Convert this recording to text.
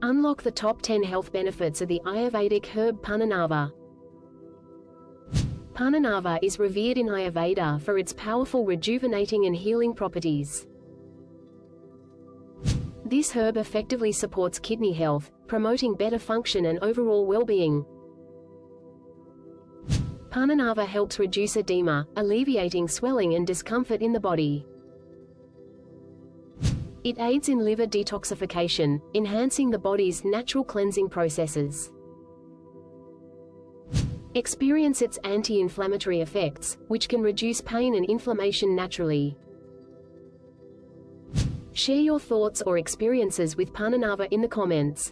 Unlock the top 10 health benefits of the Ayurvedic herb Punarnava. Punarnava is revered in Ayurveda for its powerful rejuvenating and healing properties. This herb effectively supports kidney health, promoting better function and overall well-being. Punarnava helps reduce edema, alleviating swelling and discomfort in the body. It aids in liver detoxification, enhancing the body's natural cleansing processes. Experience its anti-inflammatory effects, which can reduce pain and inflammation naturally. Share your thoughts or experiences with Punarnava in the comments.